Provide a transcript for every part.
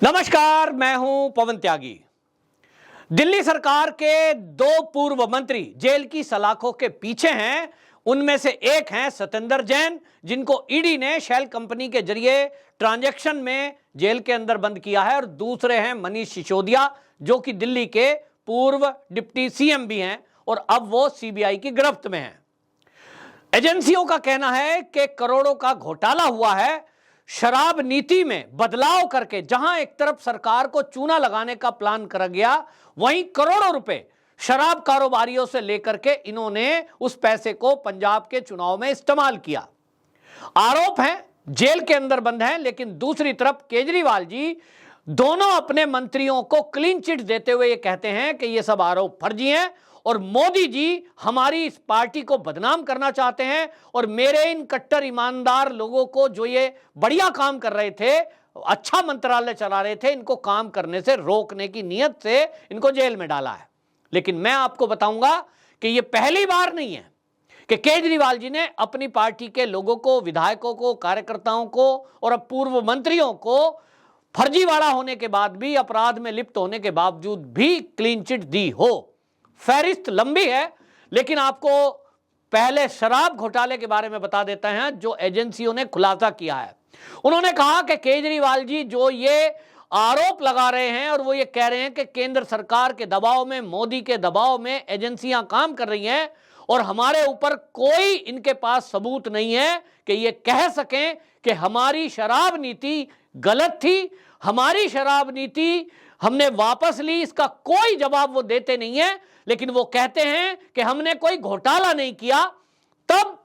नमस्कार, मैं हूं पवन त्यागी। दिल्ली सरकार के दो पूर्व मंत्री जेल की सलाखों के पीछे हैं। उनमें से एक हैं सत्येंद्र जैन, जिनको ईडी ने शेल कंपनी के जरिए ट्रांजैक्शन में जेल के अंदर बंद किया है, और दूसरे हैं मनीष सिसोदिया, जो कि दिल्ली के पूर्व डिप्टी सीएम भी हैं और अब वो सीबीआई की गिरफ्त में हैं। एजेंसियों का कहना है कि करोड़ों का घोटाला हुआ है शराब नीति में बदलाव करके। जहां एक तरफ सरकार को चूना लगाने का प्लान करा गया, वहीं करोड़ों रुपए शराब कारोबारियों से लेकर के इन्होंने उस पैसे को पंजाब के चुनाव में इस्तेमाल किया। आरोप है, जेल के अंदर बंद है, लेकिन दूसरी तरफ केजरीवाल जी दोनों अपने मंत्रियों को क्लीन चिट देते हुए ये कहते हैं कि ये सब आरोप फर्जी हैं और मोदी जी हमारी इस पार्टी को बदनाम करना चाहते हैं, और मेरे इन कट्टर ईमानदार लोगों को जो ये बढ़िया काम कर रहे थे, अच्छा मंत्रालय चला रहे थे, इनको काम करने से रोकने की नीयत से इनको जेल में डाला है। लेकिन मैं आपको बताऊंगा कि ये पहली बार नहीं है कि केजरीवाल जी ने अपनी पार्टी के लोगों को, विधायकों को, कार्यकर्ताओं को और अब पूर्व मंत्रियों को फर्जीवाड़ा होने के बाद भी, अपराध में लिप्त होने के बावजूद भी क्लीन चिट दी हो। फहरिस्त लंबी है, लेकिन आपको पहले शराब घोटाले के बारे में बता देते हैं जो एजेंसियों ने खुलासा किया है। उन्होंने कहा कि केजरीवाल जी जो ये आरोप लगा रहे हैं और वो ये कह रहे हैं कि केंद्र सरकार के दबाव में, मोदी के दबाव में एजेंसियां काम कर रही हैं, और हमारे ऊपर कोई इनके पास सबूत नहीं है कि ये कह सकें कि हमारी शराब नीति गलत थी, हमारी शराब नीति हमने वापस ली। इसका कोई जवाब वो देते नहीं है, लेकिन वो कहते हैं कि हमने कोई घोटाला नहीं किया। तब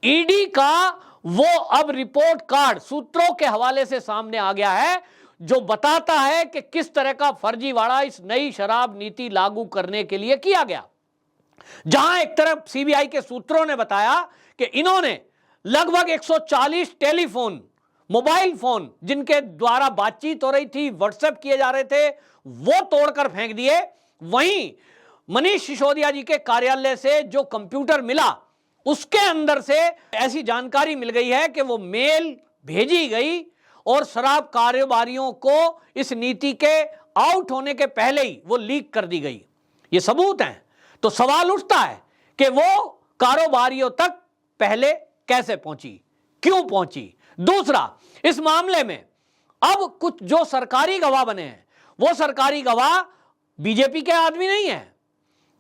ईडी का वो अब रिपोर्ट कार्ड सूत्रों के हवाले से सामने आ गया है, जो बताता है कि किस तरह का फर्जीवाड़ा इस नई शराब नीति लागू करने के लिए किया गया। जहां एक तरफ सीबीआई के सूत्रों ने बताया कि इन्होंने लगभग 140 टेलीफोन, मोबाइल फोन जिनके द्वारा बातचीत हो रही थी, व्हाट्सएप किए जा रहे थे, वो तोड़कर फेंक दिए। वहीं मनीष सिसोदिया जी के कार्यालय से जो कंप्यूटर मिला, उसके अंदर से ऐसी जानकारी मिल गई है कि वो मेल भेजी गई और शराब कारोबारियों को इस नीति के आउट होने के पहले ही वो लीक कर दी गई। ये सबूत हैं। तो सवाल उठता है कि वो कारोबारियों तक पहले कैसे पहुंची, क्यों पहुंची। दूसरा, इस मामले में अब कुछ जो सरकारी गवाह बने हैं, वो सरकारी गवाह बीजेपी के आदमी नहीं है,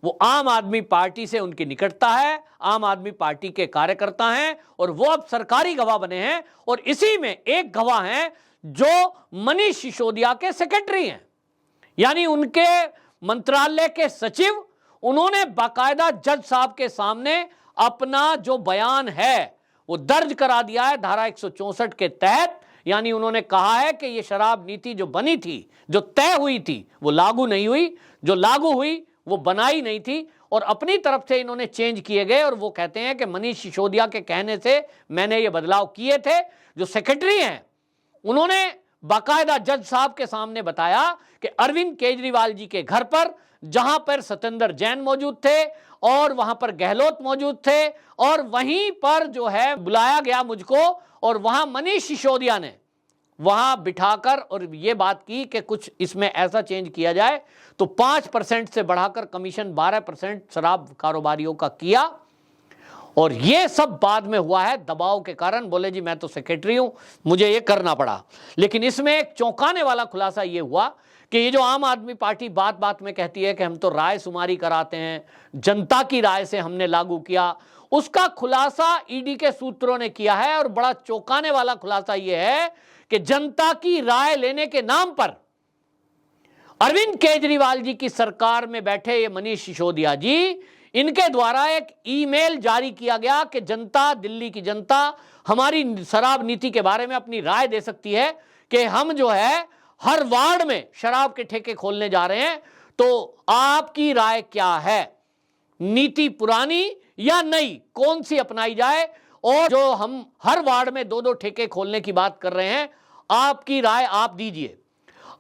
वो आम आदमी पार्टी से उनकी निकटता है, आम आदमी पार्टी के कार्यकर्ता हैं, और वो अब सरकारी गवाह बने हैं। और इसी में एक गवाह हैं जो मनीष सिसोदिया के सेक्रेटरी हैं, यानी उनके मंत्रालय के सचिव। उन्होंने बाकायदा जज साहब के सामने अपना जो बयान है वो दर्ज करा दिया है धारा 164 के तहत। यानी उन्होंने कहा है कि ये शराब नीति जो बनी थी, जो तय हुई थी, वो लागू नहीं हुई, जो लागू हुई वो बनाई नहीं थी, और अपनी तरफ से इन्होंने चेंज किए गए। और वो कहते हैं कि मनीष सिसोदिया के कहने से मैंने ये बदलाव किए थे। जो सेक्रेटरी हैं उन्होंने बाकायदा जज साहब के सामने बताया कि अरविंद केजरीवाल जी के घर पर, जहां पर सत्येंद्र जैन मौजूद थे और वहां पर गहलोत मौजूद थे, और वहीं पर जो है बुलाया गया मुझको, और वहां मनीष सिसोदिया ने वहां बिठाकर और ये बात की कि कुछ इसमें ऐसा चेंज किया जाए, तो 5% से बढ़ाकर कमीशन 12% शराब कारोबारियों का किया। और ये सब बाद में हुआ है दबाव के कारण। बोले जी मैं तो सेक्रेटरी हूं, मुझे ये करना पड़ा। लेकिन इसमें एक चौंकाने वाला खुलासा ये हुआ कि ये जो आम आदमी पार्टी बात बात में कहती है कि हम तो राय शुमारी कराते हैं, जनता की राय से हमने लागू किया, उसका खुलासा ईडी के सूत्रों ने किया है। और बड़ा चौंकाने वाला खुलासा यह है कि जनता की राय लेने के नाम पर अरविंद केजरीवाल जी की सरकार में बैठे ये मनीष सिसोदिया जी, इनके द्वारा एक ईमेल जारी किया गया कि जनता, दिल्ली की जनता हमारी शराब नीति के बारे में अपनी राय दे सकती है कि हम जो है हर वार्ड में शराब के ठेके खोलने जा रहे हैं, तो आपकी राय क्या है, नीति पुरानी या नई, कौन सी अपनाई जाए, और जो हम हर वार्ड में 2-2 ठेके खोलने की बात कर रहे हैं, आपकी राय आप दीजिए।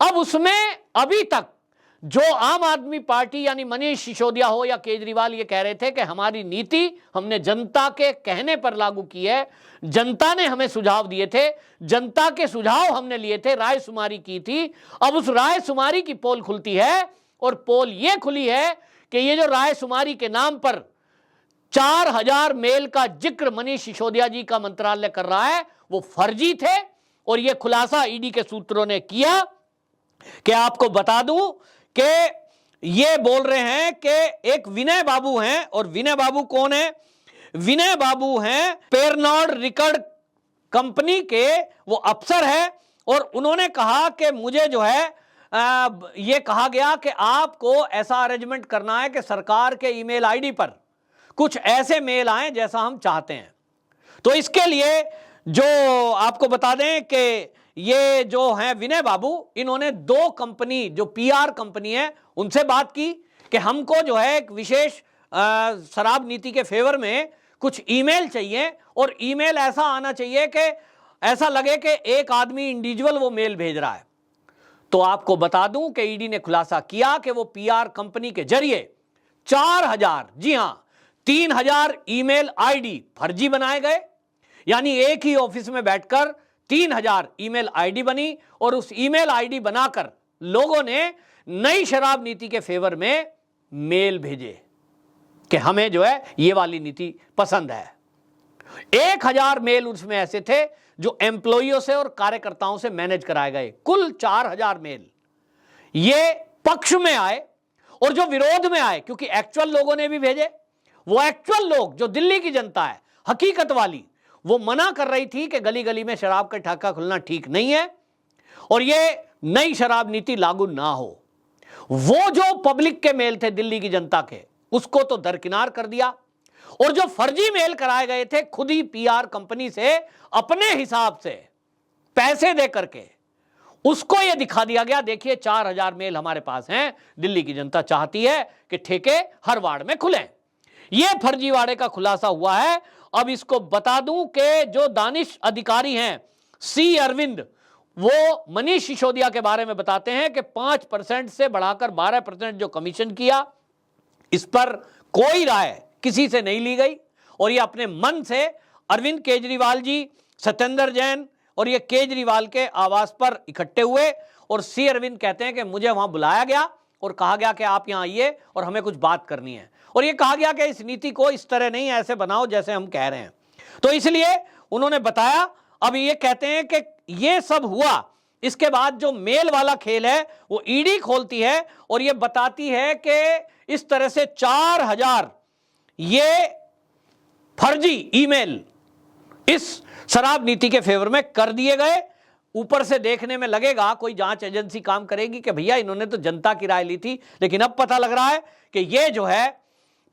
अब उसमें अभी तक जो आम आदमी पार्टी यानी मनीष सिसोदिया हो या केजरीवाल ये कह रहे थे कि हमारी नीति हमने जनता के कहने पर लागू की है, जनता ने हमें सुझाव दिए थे, जनता के सुझाव हमने लिए थे, रायशुमारी की थी। अब उस रायशुमारी की पोल खुलती है और पोल ये खुली है कि ये जो रायशुमारी के नाम पर 4000 मेल का जिक्र मनीष सिसोदिया जी का मंत्रालय कर रहा है वो फर्जी थे। और ये खुलासा ईडी के सूत्रों ने किया कि आपको बता दूं कि ये बोल रहे हैं कि एक विनय बाबू हैं, और विनय बाबू कौन है? विनय बाबू हैं पेरनॉर्ड रिकॉर्ड कंपनी के वो अफसर है, और उन्होंने कहा कि मुझे जो है ये कहा गया कि आपको ऐसा अरेंजमेंट करना है कि सरकार के ईमेल आईडी पर कुछ ऐसे मेल आए जैसा हम चाहते हैं। तो इसके लिए जो आपको बता दें कि ये जो हैं विनय बाबू, इन्होंने 2 कंपनी जो पीआर कंपनी है उनसे बात की कि हमको जो है एक विशेष शराब नीति के फेवर में कुछ ईमेल चाहिए, और ईमेल ऐसा आना चाहिए कि ऐसा लगे कि एक आदमी इंडिविजुअल वो मेल भेज रहा है। तो आपको बता दूं कि ईडी ने खुलासा किया कि वो पीआर कंपनी के जरिए 4000, जी हां 3000 ईमेल आईडी फर्जी बनाए गए, यानी एक ही ऑफिस में बैठकर 3000 ईमेल आईडी बनी, और उस ईमेल आईडी बनाकर लोगों ने नई शराब नीति के फेवर में मेल भेजे कि हमें जो है ये वाली नीति पसंद है। 1000 मेल उसमें ऐसे थे जो एम्प्लॉइयों से और कार्यकर्ताओं से मैनेज कराए गए। कुल 4000 मेल ये पक्ष में आए और जो विरोध में आए, क्योंकि एक्चुअल लोगों ने भी भेजे। वो एक्चुअल लोग जो दिल्ली की जनता है हकीकत वाली, वो मना कर रही थी कि गली गली में शराब का ठेका खुलना ठीक नहीं है और ये नई शराब नीति लागू ना हो। वो जो पब्लिक के मेल थे दिल्ली की जनता के, उसको तो दरकिनार कर दिया, और जो फर्जी मेल कराए गए थे खुद ही पीआर कंपनी से अपने हिसाब से पैसे दे करके, उसको यह दिखा दिया गया, देखिए 4000 मेल हमारे पास हैं, दिल्ली की जनता चाहती है कि ठेके हर वार्ड में खुलें। यह फर्जीवाड़े का खुलासा हुआ है। अब इसको बता दूं कि जो दानिश अधिकारी हैं सी अरविंद, वो मनीष सिसोदिया के बारे में बताते हैं कि 5% से बढ़ाकर 12% जो कमीशन किया, इस पर कोई राय किसी से नहीं ली गई, और ये अपने मन से अरविंद केजरीवाल जी, सत्येंद्र जैन और ये केजरीवाल के आवास पर इकट्ठे हुए, और सी अरविंद कहते हैं कि मुझे वहां बुलाया गया और कहा गया कि आप यहां आइए और हमें कुछ बात करनी है, और ये कहा गया कि इस नीति को इस तरह नहीं ऐसे बनाओ जैसे हम कह रहे हैं। तो इसलिए उन्होंने बताया। अब ये कहते हैं कि ये सब हुआ, इसके बाद जो मेल वाला खेल है वो ईडी खोलती है और ये बताती है कि इस तरह से 4000 ये फर्जी ईमेल इस शराब नीति के फेवर में कर दिए गए। ऊपर से देखने में लगेगा कोई जांच एजेंसी काम करेगी कि भैया इन्होंने तो जनता की राय ली थी, लेकिन अब पता लग रहा है कि ये जो है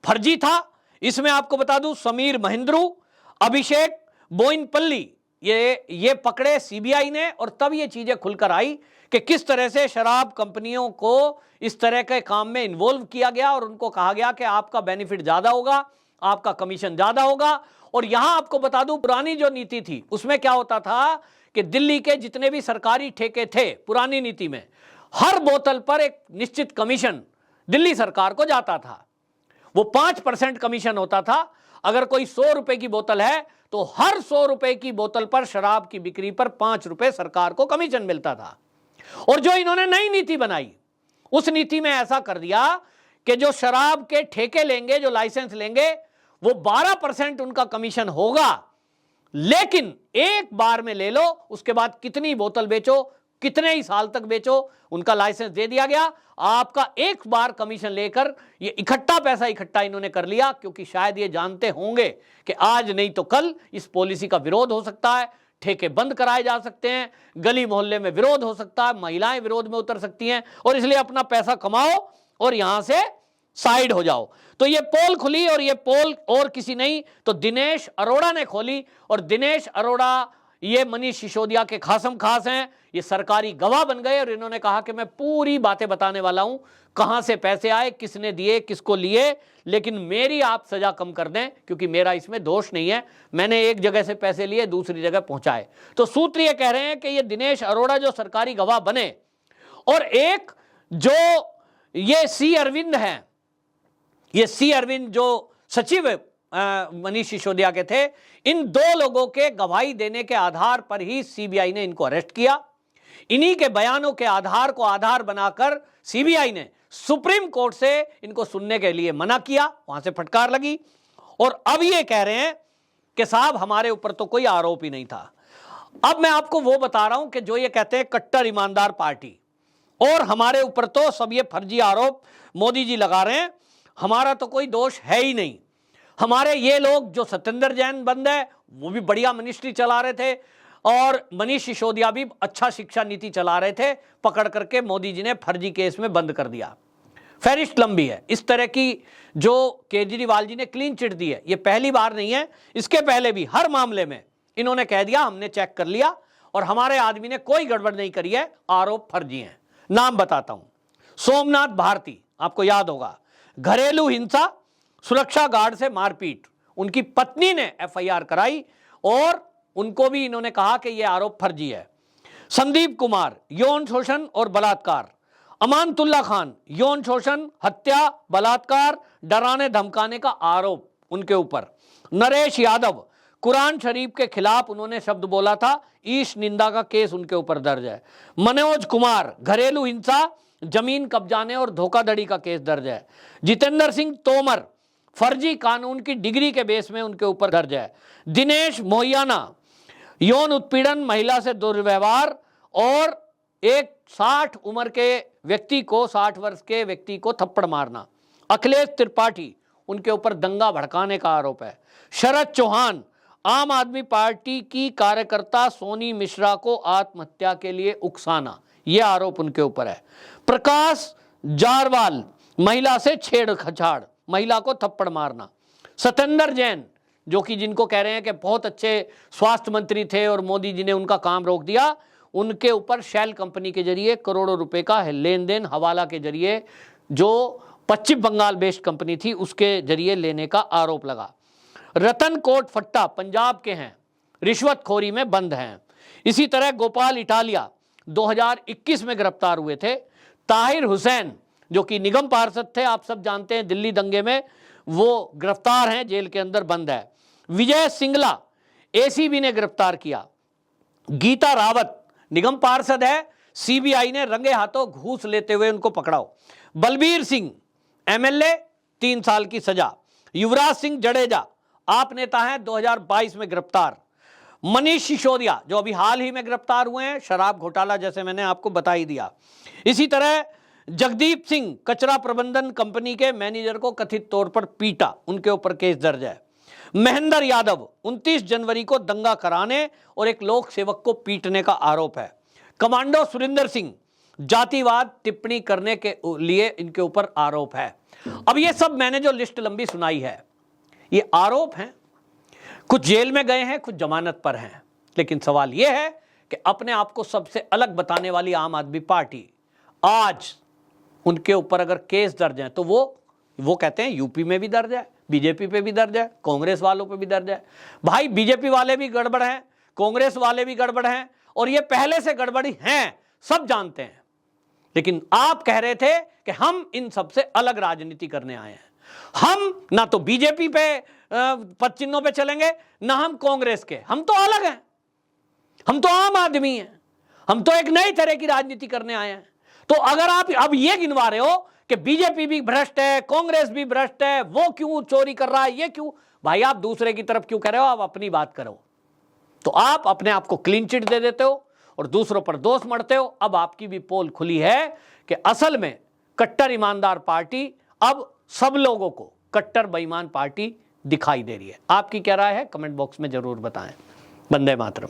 फर्जी था। इसमें आपको बता दूं समीर महेंद्रू, अभिषेक बोइनपल्ली ये पकड़े सीबीआई ने, और तब ये चीजें खुलकर आई कि किस तरह से शराब कंपनियों को इस तरह के काम में इन्वॉल्व किया गया और उनको कहा गया कि आपका बेनिफिट ज्यादा होगा, आपका कमीशन ज्यादा होगा। और यहां आपको बता दूं पुरानी जो नीति थी उसमें क्या होता था कि दिल्ली के जितने भी सरकारी ठेके थे पुरानी नीति में, हर बोतल पर एक निश्चित कमीशन दिल्ली सरकार को जाता था। वो 5% कमीशन होता था। अगर कोई 100 रुपए की बोतल है तो हर 100 रुपए की बोतल पर शराब की बिक्री पर 5 रुपए सरकार को कमीशन मिलता था। और जो इन्होंने नई नीति बनाई उस नीति में ऐसा कर दिया कि जो शराब के ठेके लेंगे, जो लाइसेंस लेंगे, वो 12% उनका कमीशन होगा, लेकिन एक बार में ले लो, उसके बाद कितनी बोतल बेचो, कितने ही साल तक बेचो, उनका लाइसेंस दे दिया गया। आपका एक बार कमीशन लेकर ये इकट्ठा पैसा इकट्ठा इन्होंने कर लिया, क्योंकि शायद ये जानते होंगे कि आज नहीं तो कल इस पॉलिसी का विरोध हो सकता है, ठेके बंद कराए जा सकते हैं, गली मोहल्ले में विरोध हो सकता है, महिलाएं विरोध में उतर सकती हैं, और इसलिए अपना पैसा कमाओ और यहां से साइड हो जाओ। तो ये पोल खुली, और ये पोल और किसी नहीं तो दिनेश अरोड़ा ने खोली, और दिनेश अरोड़ा ये मनीष सिसोदिया के खासम खास हैं, ये सरकारी गवाह बन गए, और इन्होंने कहा कि मैं पूरी बातें बताने वाला हूं, कहां से पैसे आए, किसने दिए, किसको लिए, लेकिन मेरी आप सजा कम कर दें क्योंकि मेरा इसमें दोष नहीं है, मैंने एक जगह से पैसे लिए दूसरी जगह पहुंचाए। तो सूत्र ये कह रहे हैं कि ये दिनेश अरोड़ा जो सरकारी गवाह बने, और एक जो ये सी अरविंद हैं, ये सी अरविंद जो सचिव मनीष सिसोदिया के थे, इन दो लोगों के गवाही देने के आधार पर ही सीबीआई ने इनको अरेस्ट किया। इन्हीं के बयानों के आधार को आधार बनाकर सीबीआई ने सुप्रीम कोर्ट से इनको सुनने के लिए मना किया, वहां से फटकार लगी। और अब ये कह रहे हैं कि साहब हमारे ऊपर तो कोई आरोप ही नहीं था। अब मैं आपको वो बता रहा हूं कि जो ये कहते हैं कट्टर ईमानदार पार्टी, और हमारे ऊपर तो सब ये फर्जी आरोप मोदी जी लगा रहे हैं, हमारा तो कोई दोष है ही नहीं। हमारे ये लोग जो सत्येंद्र जैन बंद है वो भी बढ़िया मिनिस्ट्री चला रहे थे, और मनीष सिसोदिया भी अच्छा शिक्षा नीति चला रहे थे, पकड़ करके मोदी जी ने फर्जी केस में बंद कर दिया। फहरिस्त लंबी है। इस तरह की जो केजरीवाल जी ने क्लीन चिट दी है, ये पहली बार नहीं है, इसके पहले भी हर मामले में इन्होंने कह दिया हमने चेक कर लिया और हमारे आदमी ने कोई गड़बड़ नहीं करी है, आरोप फर्जी हैं। नाम बताता हूं, सोमनाथ भारती, आपको याद होगा, घरेलू हिंसा, सुरक्षा गार्ड से मारपीट, उनकी पत्नी ने एफआईआर कराई और उनको भी इन्होंने कहा कि यह आरोप फर्जी है। संदीप कुमार, यौन शोषण और बलात्कार। अमानतुल्ला खान, यौन शोषण, हत्या, बलात्कार, डराने धमकाने का आरोप उनके ऊपर। नरेश यादव, कुरान शरीफ के खिलाफ उन्होंने शब्द बोला था, ईश निंदा का केस उनके ऊपर दर्ज है। मनोज कुमार, घरेलू हिंसा, जमीन कब्जाने और धोखाधड़ी का केस दर्ज है। जितेंद्र सिंह तोमर, फर्जी कानून की डिग्री के बेस में उनके ऊपर दर्ज है। दिनेश मोहियाना, यौन उत्पीड़न, महिला से दुर्व्यवहार और एक 60 उम्र के व्यक्ति को, 60 वर्ष के व्यक्ति को थप्पड़ मारना। अखिलेश त्रिपाठी, उनके ऊपर दंगा भड़काने का आरोप है। शरद चौहान, आम आदमी पार्टी की कार्यकर्ता सोनी मिश्रा को आत्महत्या के लिए उकसाना, यह आरोप उनके ऊपर है। प्रकाश जारवाल, महिला से छेड़छाड़, महिला को थप्पड़ मारना। सत्येंद्र जैन, जो कि जिनको कह रहे हैं कि बहुत अच्छे स्वास्थ्य मंत्री थे और मोदी जी ने उनका काम रोक दिया, उनके ऊपर शेल कंपनी के जरिए करोड़ों रुपए का लेन देन हवाला के जरिए, जो पश्चिम बंगाल बेस्ड कंपनी थी, उसके जरिए लेने का आरोप लगा। रतन कोट फट्टा, पंजाब के हैं, रिश्वतखोरी में बंद हैं। इसी तरह गोपाल इटालिया 2021 में गिरफ्तार हुए थे। ताहिर हुसैन, जो कि निगम पार्षद थे, आप सब जानते हैं, दिल्ली दंगे में, वो गिरफ्तार हैं, जेल के अंदर बंद है। विजय सिंगला, एसीबी ने गिरफ्तार किया। गीता रावत, निगम पार्षद है, सीबीआई ने रंगे हाथों घूस लेते हुए उनको पकड़ाओ। बलबीर सिंह, एमएलए, 3 साल की सजा। युवराज सिंह जडेजा, आप नेता हैं, 2022 में गिरफ्तार। मनीष सिसोदिया, जो अभी हाल ही में गिरफ्तार हुए हैं, शराब घोटाला, जैसे मैंने आपको बता ही दिया। इसी तरह जगदीप सिंह, कचरा प्रबंधन कंपनी के मैनेजर को कथित तौर पर पीटा, उनके ऊपर केस दर्ज है। महेंद्र यादव, 29 जनवरी को दंगा कराने और एक लोक सेवक को पीटने का आरोप है। कमांडो सुरिंदर सिंह, जातिवाद टिप्पणी करने के लिए इनके ऊपर आरोप है। अब ये सब मैंने जो लिस्ट लंबी सुनाई है, ये आरोप हैं। कुछ जेल में गए हैं, कुछ जमानत पर हैं, लेकिन सवाल यह है कि अपने आप को सबसे अलग बताने वाली आम आदमी पार्टी, आज उनके ऊपर अगर केस दर्ज है तो वो कहते हैं यूपी में भी दर्ज है, बीजेपी पे भी दर्ज है, कांग्रेस वालों पे भी दर्ज है। भाई बीजेपी वाले भी गड़बड़ हैं, कांग्रेस वाले भी गड़बड़ हैं, और ये पहले से गड़बड़ी हैं, सब जानते हैं। लेकिन आप कह रहे थे कि हम इन सबसे अलग राजनीति करने आए हैं। हम ना तो बीजेपी पे पद चिन्हों पे चलेंगे, ना हम कांग्रेस के, हम तो अलग हैं, हम तो आम आदमी हैं, हम तो एक नई तरह की राजनीति करने आए हैं। तो अगर आप अब ये गिनवा रहे हो कि बीजेपी भी भ्रष्ट है, कांग्रेस भी भ्रष्ट है, वो क्यों चोरी कर रहा है, ये क्यों, भाई आप दूसरे की तरफ क्यों कह रहे हो, आप अपनी बात करो। तो आप अपने आप को क्लीन चिट दे देते हो और दूसरों पर दोष मढ़ते हो। अब आपकी भी पोल खुली है कि असल में कट्टर ईमानदार पार्टी अब सब लोगों को कट्टर बेईमान पार्टी दिखाई दे रही है। आपकी क्या राय है, कमेंट बॉक्स में जरूर बताएं। वंदे मातरम।